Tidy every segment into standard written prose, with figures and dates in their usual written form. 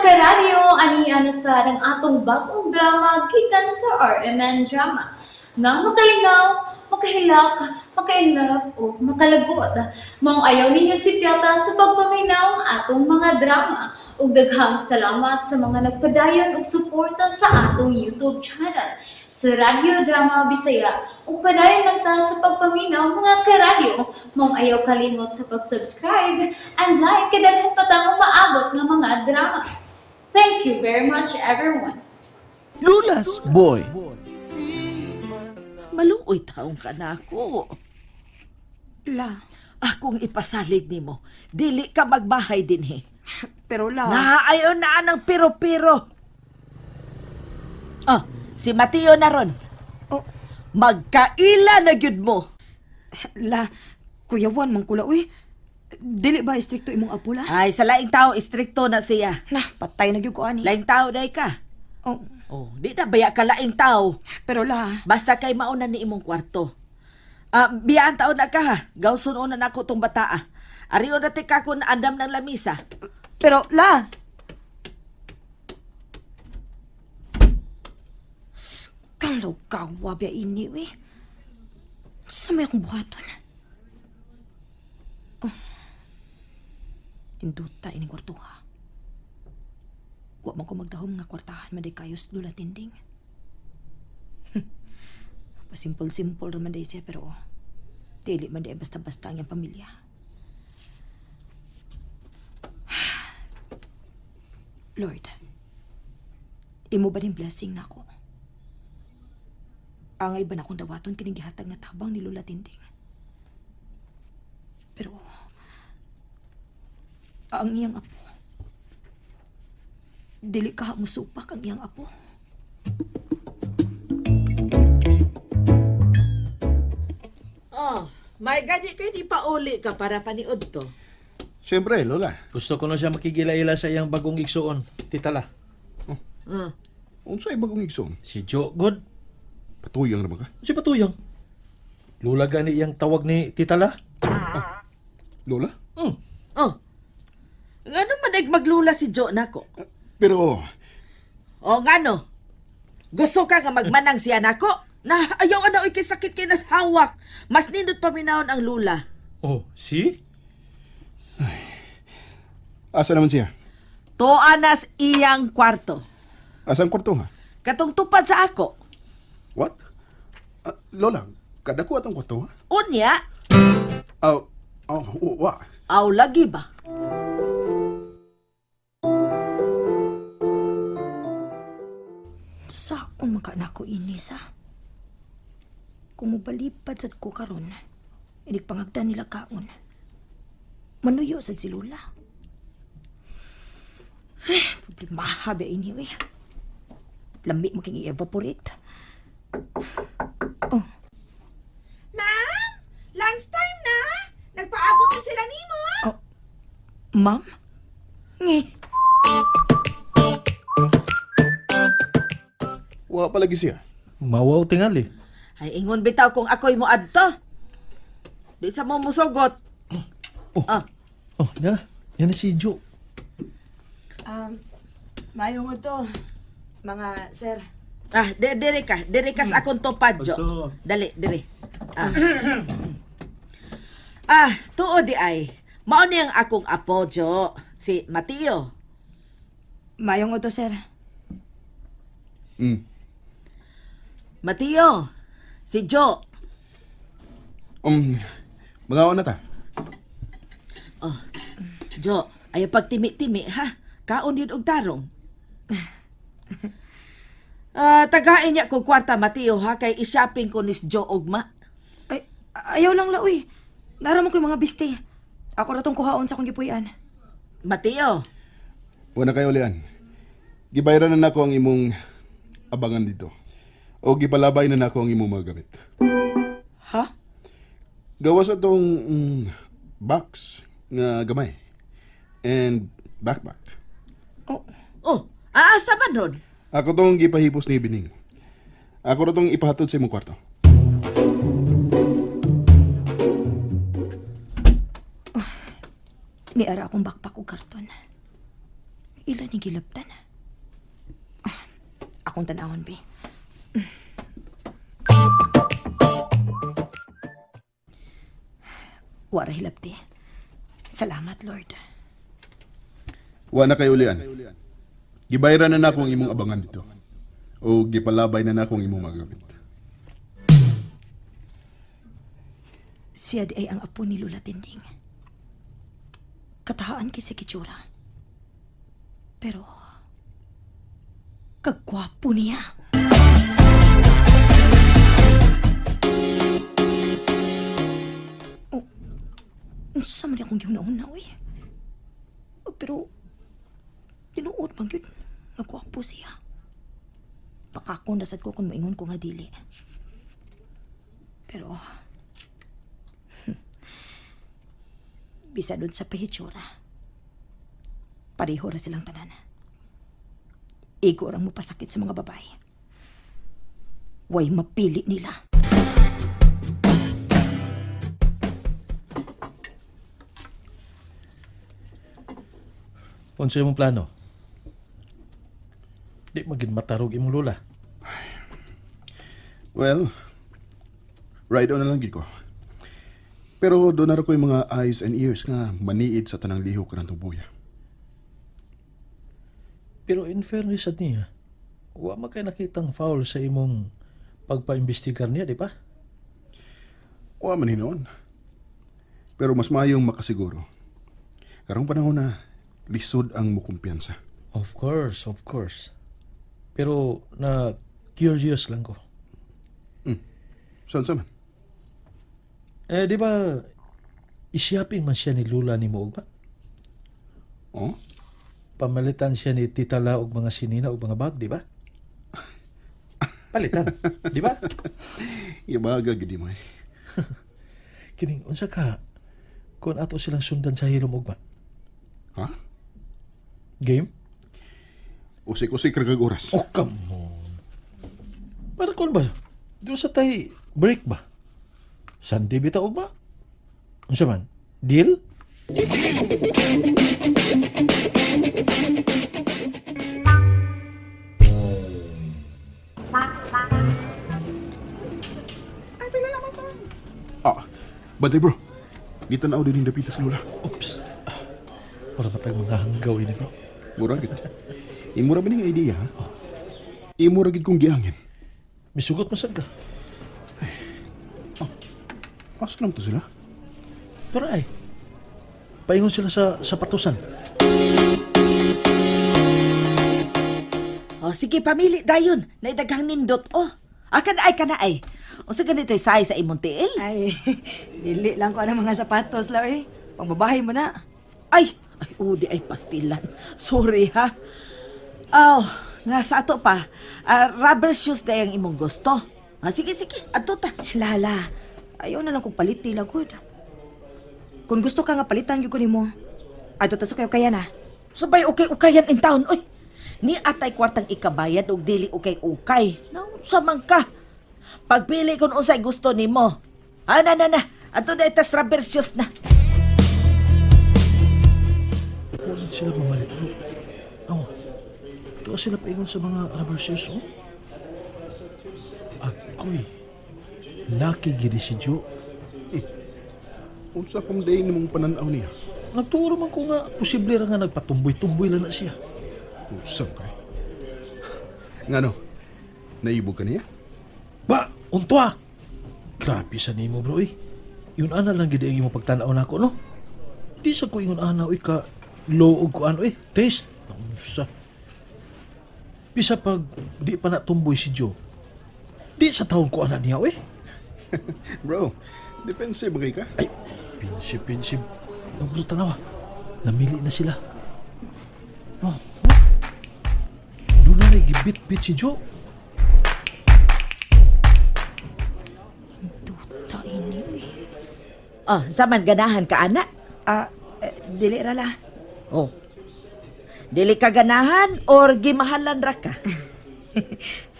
karadyo, ani sa ng atong bagong drama gikan sa RMN Drama. Nga makalingaw, makahilak, maka-inlove, o makalagot. Maong ayaw ninyo si Piota sa pagpaminaw ang atong mga drama. Ug daghang salamat sa mga nagpadayon ug suporta sa atong YouTube channel sa Radyo Drama Bisaya. Ug padayon lang ta sa pagpaminaw mga karadyo. Maong ayaw kalimot sa pag-subscribe and like kadaghan pa tang maabot nga mga drama. Thank you very much everyone. Lula's Boy. Maluoy taong ka na ako. La, Akong ipasalig nimo. Dili ka magbahay din he. pero la... Naayon na ng piro-piro. Oh, si Mateo na ron. Oh, Magkaila na gyud mo. la, kuyawan man kula, uy. Dili ba istrikto imong apo, la? Ay, sa laing tao, istrikto na siya. La, patay na gyud ko ani. Laing tao day ka. Oh, Oh, di na baya ka laing tao. pero la, Basta kay mauna ni imong kwarto. Biyaan taon na ka ha. Gawson una na ako tong bataa. Ariyo na tika ko na andam ng lamisa. pero la. Kalaw kawa biya ini, uy. Sa may akong buhaton. Oh. Tinduta ining kwartuha. Wa man ko magdahom nga kwartahan man day kayos lula tinding. Pasimpol-simpol raman day siya pero dili man day basta-basta ang iyang pamilya. Lord, imo ba din blessing na ako? Angay ba na akong dawaton kining gihatag nga tabang ni Lula Tinding? Pero ang iyang apo, dili ka musupak ang iyang apo. Oh, may gani kay di pa uli ka para paniod to. Siyempre, Lola. Gusto ko na siya makigila-ila sa iyang bagong igsuon. Titala, Unsay bagong igsoon? si Joe God. Patuyang na ba ka? Si Patuyang. Lula gani iyang tawag ni Titala. Lola? Oh. Ngano man maglula si Jo nako? Pero, O ngano? Gusto ka nga magmanang siya nako? Na ayaw ana oy kay sakit kay nas hawak. Mas nindot paminawon ang lula. Oh, si? asa naman siya? Tuanas iyang kwarto. Asang kwarto nga? Katong tupad sa ako. What? Lola, kadako atong kwarto ha? Unya, Wa. aw lagi ba? Saon man ka na ako inis, ha? Kung mubalipad sad ko karon, inig pangagdan nila kaon. Manuyo sad si Lula. Problema ba ini, uy. Lami mo king i-evaporate. Oh, Ma'am, lunchtime na. Nagpaabot na sila nimo. ma'am? Ngi. Wa palagi siya. Mawaw tingali. Ay ingon bitaw kung ako'y mo adto. Di sa mo musugot. Oh. Oh, yan na. Yan na si Joe. Mayong ito, mga sir. Diri ka sa akong tupad, Jo. Adto. Dali, diri. Tuo di ay. Mao ni ang akong apo, Jo. Si Mateo. Mayong ito, sir. Mateo. Si Jo. Mga na ta. Jo, ay pagtimi-timi, ha? Kaon yun og tarong. Tagain niya ko kwarta, Mateo, ha? Kay i-shopping ko nis Jo Ogma. Ay, ayaw lang lauy. Naraman ko yung mga biste. Ako na tong kuhaon sa akong gipuyan. Mateo. Wala kayo ulian. Gibayaran na nako ang imong abangan dito. O gipalabay na nako ang imong mga gamit. Ha? Gawas atong box nga gamay. And backpack. Oh, aasa man ron? Ako tong gipahipos ni Bining. Ako na tong ipahatod sa imong kwarto. Niara akong backpack o karton. Ila ni gilabtan. Akong tanawon, be. Wara hilabti. Salamat, Lord. Wa na kay ulian. Gibayran na nako ang imong abangan dito. O gipalabay na nako ang imong magamit. Siya di ay ang apo ni Lula Tinding. Katahaan kay sa kitsura. Pero, kagwapo niya. Oh, unsa man akong gihuna-una, uy. Oh, pero, tinuod bang yun? Nagwapo siya. Pakako nasad ko kung maingon ko nga dili. Pero, bisa doon sa pahitsura. Pareho ra silang tanan. Igo orang mo pasakit sa mga babae. Way mapili nila. Unsa imong plano? Di magin matarog imong lula. Well, ride on na lang gid ko. Pero doon na ko yung mga eyes and ears nga maniid sa tanang lihok ka ng tubuya. Pero in fairness at niya, wa man kay nakitang foul sa imong pagpaimbestigar niya, di ba? O man hinoon. Pero mas mayong makasiguro. Karong panahon na, lisod ang mukumpiyansa. Of course, of course. Pero na curious lang ko. Saan man? Di ba isyaping man siya ni Lula ni mo ba? Oh? Pamalitan siya ni Tita La og mga sinina og mga bag, di ba? Palitan, di ba? Ibaga gidi mo eh. Kining unsa ka kung ato silang sundan sa hilom og ba? Ha? Game? Usik-usik kagag oras. Oh, come on. Para kung ba? Doon sa tay break ba? Sunday bitaw ba? Unsa man? Deal? Bantay bro. Di tanaw din yung dapita sa lula. Oops. Para matag mga hanggaw ini bro. Mura gid. Imura ba ning idea ha? Imura gid kong giangin. Misugot masad ka. Asa lang to sila? Pero ay, paingon sila sa sapatusan. O sige, pamili dayon. Naidaghang nindot. Oh, akan ay ka na ay. O sa ganito say sa imong tiil? Ay, dili lang ko ng mga sapatos, Larry. Pangbabahay mo na. Ay, di ay pastilan. Sorry ha. Oh, nga sa ato pa. Rubber shoes dayang imong gusto. Sige, ato ta. Lala, ayaw na lang kong palit tila, good. Kung gusto ka nga palitan yung kunin mo, ato taso kayo kaya na. Sabay ukay-ukayan in town. Oy, ni atay kwartang ikabayad og dili ukay-ukay. Nausa man ka. Pagpili kung unsay gusto nimo. Na. Ato na itas rubber shoes na. Ulit sila mamalit bro. Oh, ito sila paingon sa mga rubber shoes, oh. Agoy, lucky gini si Joe. Unsa pang day nimong pananaw niya? Nagturo man ko nga, posible ra nga nagpatumboy-tumboy lang na siya. Usam kay. Ngano? Naibog ka niya? Ba, untwa! Grabe sa nimo bro eh. Yun ana lang gid ang imong pagtanaw nako no. Di sa ko ingon ana oy ka low og ko ano eh. Taste. Unsa? Bisa pag di pa natumboy si Joe. Di sa taon ko ana niya oy. Bro, defensive kay ka? Ay, pinsip. Ang bro tanawa. Namili na sila. Oh. Doon na gibit-bit si Joe. Duta ini, uy. Oh, zaman ganahan ka ana? Dili rala. Oh. Dili ka ganahan or gimahalan ra ka?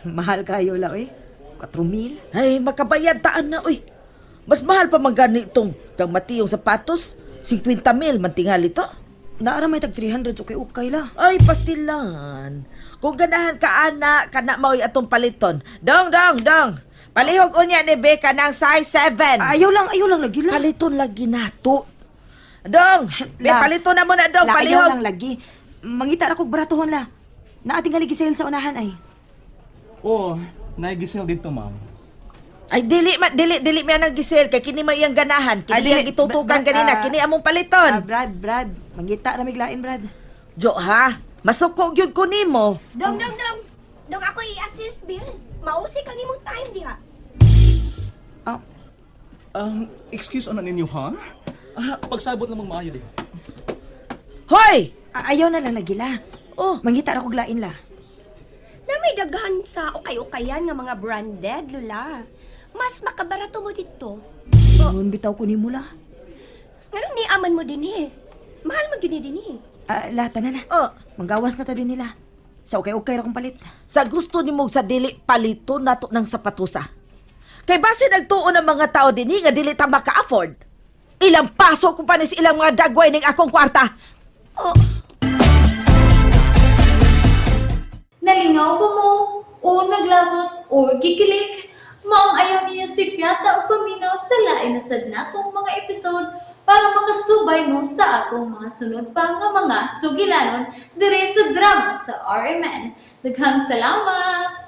Mahal kayo la, uy. 4,000. Ay, makabayad taan na, uy. Mas mahal pa man gani itong kang matiyong sapatos. 50,000 man tingali to. Naara may tag 300 okay la. Ay, pastilan. Kung ganahan ka, ana, kana mao'y atong paliton. Dong. Palihog unya ni Beka ng size 7. Ayaw lang lagi la. Paliton lagi nato. Dong, be, La. paliton na mo na, dong, La, ayaw palihog. lang lagi. Mangita ra kog baratuhon la. Naating galigi sale sa unahan ay. Oo, naigisel dito, ma'am. Ay, dili mi anang gisel, kay kini may iyang ganahan. Kini Dili, iyang itutukan Brad, kanina, kini among paliton. Brad. Mangita ra miglain, Brad. Jo, ha? Masuko gyud ko nimo. Dong. Dong ako i-assist, Bill. Mausik ang imong time diha. Excuse ano ninyo, ha? Pagsabot namang maayo din. Hoy! Ayaw na lang lagi la. Oh, Mangita ra kog lain la. Na may daghan sa ukay-ukayan nga mga branded, Lula. Mas makabarato mo dito. Ngun bitaw ko nimo la. Nganong niaman mo din eh. Mahal mo gini din eh. Lata na na. oh. Manggawas na ta din nila. Sa okay ra kong palit. Sa gusto nimo sa dili palito nato ng sapatusa. Kay base nagtuon ng mga tao dinhi nga dili ta maka-afford. Ilang paso ko pa ni sa ilang mga dagway ning akong kwarta. Oh, Nalingaw ba mo? O naglagot? O gikilik? Maong ayaw niyo si Piata o paminaw sa lain na sadna kong mga episode para makasubay mo sa akong mga sunod pa nga mga sugilanon dire sa drama sa RMN. Daghang salamat!